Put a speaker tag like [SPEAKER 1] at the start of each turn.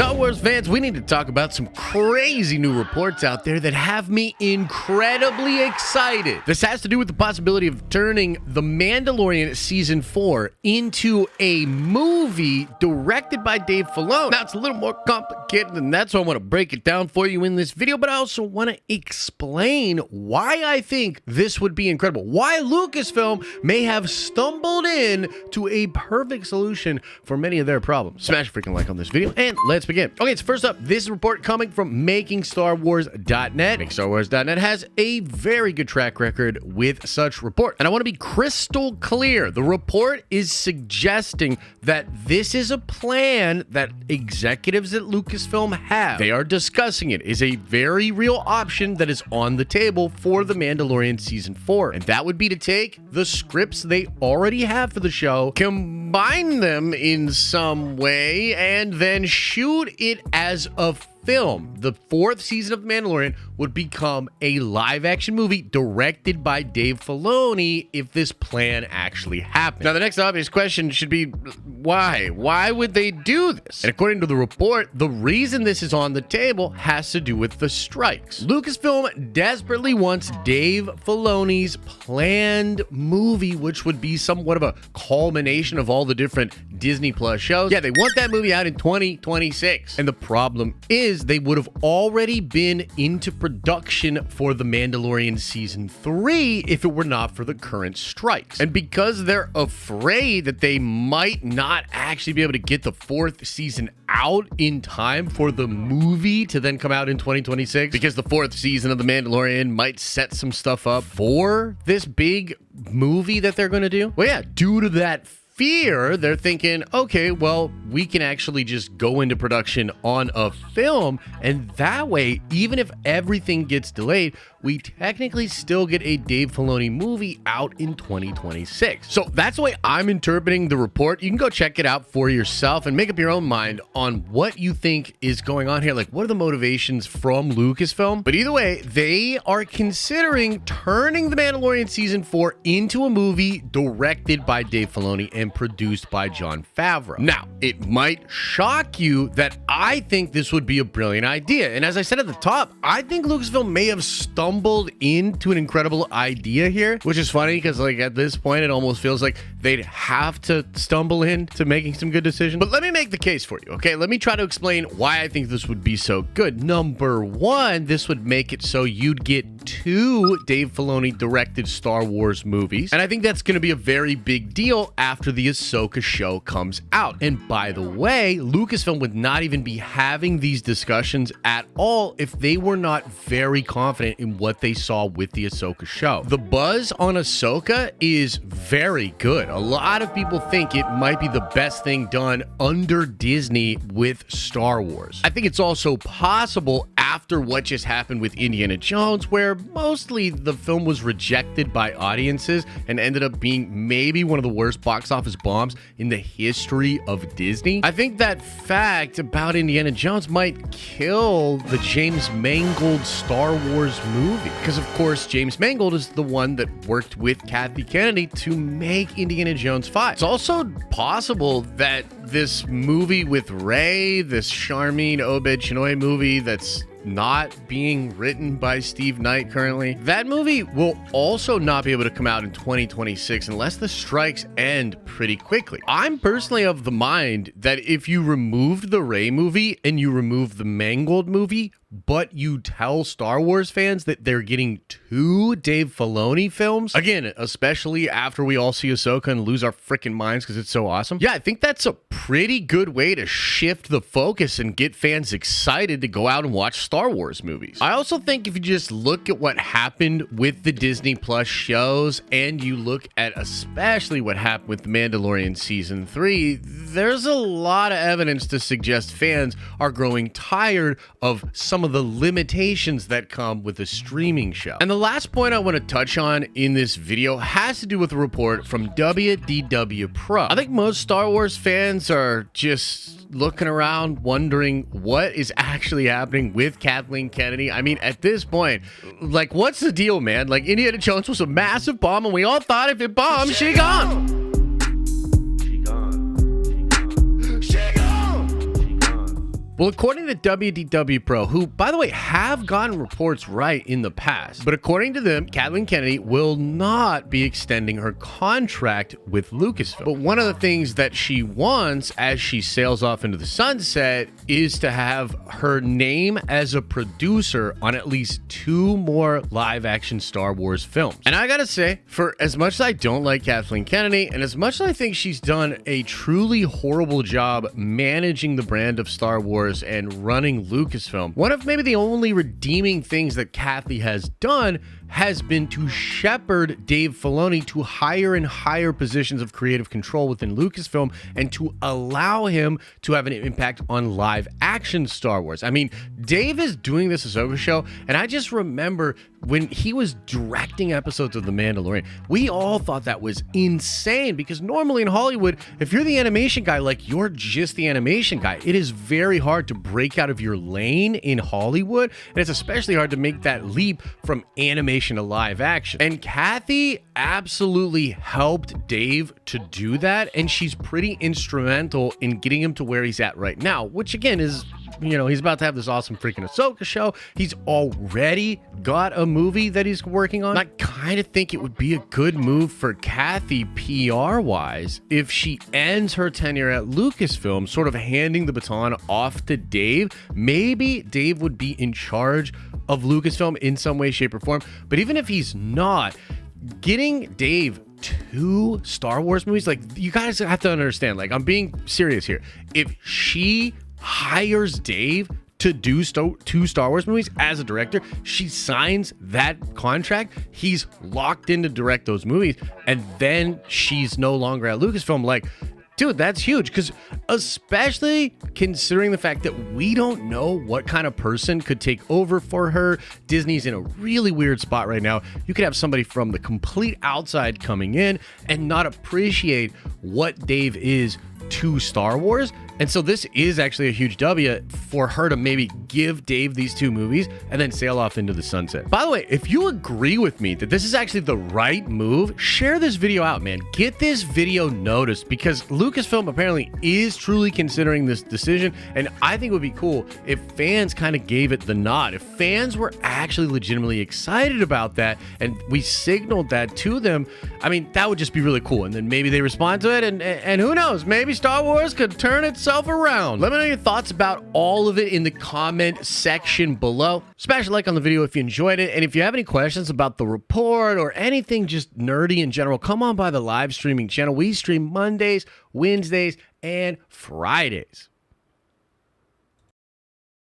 [SPEAKER 1] Star Wars fans, we need to talk about some crazy new reports out there that have me incredibly excited. This has to do with the possibility of turning The Mandalorian Season 4 into a movie directed by Dave Filoni. Now, it's a little more complicated than that, so I want to break it down for you in this video, but I also want to explain why I think this would be incredible. Why Lucasfilm may have stumbled in to a perfect solution for many of their problems. Smash a freaking like on this video, and let's begin. Okay, so first up, this report coming from MakingStarWars.net. MakingStarWars.net has a very good track record with such report. And I want to be crystal clear. The report is suggesting that this is a plan that executives at Lucasfilm have. They are discussing it. Is a very real option that is on the table for The Mandalorian Season 4. And that would be to take the scripts they already have for the show, combine them in some way, and then shoot it as a film. The fourth season of The Mandalorian would become a live-action movie directed by Dave Filoni if this plan actually happened. Now, the next obvious question should be, why? Why would they do this? And according to the report, the reason this is on the table has to do with the strikes. Lucasfilm desperately wants Dave Filoni's planned movie, which would be somewhat of a culmination of all the different Disney Plus shows. Yeah, they want that movie out in 2026. And the problem is they would have already been into production for The Mandalorian Season 3 if it were not for the current strikes. And because they're afraid that they might not actually be able to get the fourth season out in time for the movie to then come out in 2026, because the fourth season of The Mandalorian might set some stuff up for this big movie that they're going to do. Well, yeah, due to that fear, they're thinking, okay, well, we can actually just go into production on a film, and that way, even if everything gets delayed, we technically still get a Dave Filoni movie out in 2026. So that's the way I'm interpreting the report. You can go check it out for yourself and make up your own mind on what you think is going on here. Like, what are the motivations from Lucasfilm? But either way, they are considering turning The Mandalorian Season 4 into a movie directed by Dave Filoni and produced by Jon Favreau. Now, it might shock you that I think this would be a brilliant idea. And as I said at the top, I think Lucasfilm may have stumbled into an incredible idea here, which is funny because like at this point, it almost feels like they'd have to stumble into making some good decisions. But let me make the case for you, okay? Let me try to explain why I think this would be so good. Number one, this would make it so you'd get 2 Dave Filoni directed Star Wars movies. And I think that's going to be a very big deal after the Ahsoka show comes out. And by the way, Lucasfilm would not even be having these discussions at all if they were not very confident in what they saw with the Ahsoka show. The buzz on Ahsoka is very good. A lot of people think it might be the best thing done under Disney with Star Wars. I think it's also possible after what just happened with Indiana Jones, where mostly the film was rejected by audiences and ended up being maybe one of the worst box office bombs in the history of Disney. I think that fact about Indiana Jones might kill the James Mangold Star Wars movie. Because of course, James Mangold is the one that worked with Kathy Kennedy to make Indiana Jones 5. It's also possible that this movie with Rey, this Charmin Obed-Chinoy movie that's not being written by Steve Knight currently, that movie will also not be able to come out in 2026 unless the strikes end pretty quickly. I'm personally of the mind that if you removed the Rey movie and you remove the Mangold movie, but you tell Star Wars fans that they're getting 2 Dave Filoni films, again, especially after we all see Ahsoka and lose our freaking minds because it's so awesome. Yeah, I think that's a pretty good way to shift the focus and get fans excited to go out and watch Star Wars movies. I also think if you just look at what happened with the Disney Plus shows and you look at especially what happened with The Mandalorian Season 3, there's a lot of evidence to suggest fans are growing tired of some of the limitations that come with a streaming show. And the last point I want to touch on in this video has to do with a report from WDW Pro. I think most Star Wars fans are just looking around wondering what is actually happening with Kathleen Kennedy. I mean, at this point, like, what's the deal, man? Like, Indiana Jones was a massive bomb and we all thought if it bombed, she gone. Well, according to WDW Pro, who, by the way, have gotten reports right in the past, but according to them, Kathleen Kennedy will not be extending her contract with Lucasfilm. But one of the things that she wants as she sails off into the sunset is to have her name as a producer on at least 2 more live-action Star Wars films. And I gotta say, for as much as I don't like Kathleen Kennedy, and as much as I think she's done a truly horrible job managing the brand of Star Wars and running Lucasfilm, one of maybe the only redeeming things that Kathy has done has been to shepherd Dave Filoni to higher and higher positions of creative control within Lucasfilm and to allow him to have an impact on live action Star Wars. I mean, Dave is doing this Ahsoka show, and I just remember when he was directing episodes of The Mandalorian, we all thought that was insane because normally in Hollywood, if you're the animation guy, like you're just the animation guy. It is very hard to break out of your lane in Hollywood, and it's especially hard to make that leap from animation to live action. And Kathy absolutely helped Dave to do that, and she's pretty instrumental in getting him to where he's at right now, which again is, you know, he's about to have this awesome freaking Ahsoka show. He's already got a movie that he's working on. And I kind of think it would be a good move for Kathy PR-wise if she ends her tenure at Lucasfilm, sort of handing the baton off to Dave. Maybe Dave would be in charge of Lucasfilm in some way, shape, or form. But even if he's not, getting Dave 2 Star Wars movies, like, you guys have to understand, like, I'm being serious here. If she hires Dave to do 2 Star Wars movies as a director, she signs that contract, he's locked in to direct those movies, and then she's no longer at Lucasfilm. Like, dude, that's huge, because especially considering the fact that we don't know what kind of person could take over for her. Disney's in a really weird spot right now. You could have somebody from the complete outside coming in and not appreciate what Dave is to Star Wars. And so this is actually a huge W for her to maybe give Dave these 2 movies and then sail off into the sunset. By the way, if you agree with me that this is actually the right move, share this video out, man. Get this video noticed, because Lucasfilm apparently is truly considering this decision. And I think it would be cool if fans kind of gave it the nod. If fans were actually legitimately excited about that and we signaled that to them, I mean, that would just be really cool. And then maybe they respond to it, and who knows, maybe Star Wars could turn itself around. Let me know your thoughts about all of it in the comment section below. Smash a like on the video if you enjoyed it, and if you have any questions about the report or anything just nerdy in general, come on by the live streaming channel. We stream Mondays, Wednesdays, and Fridays.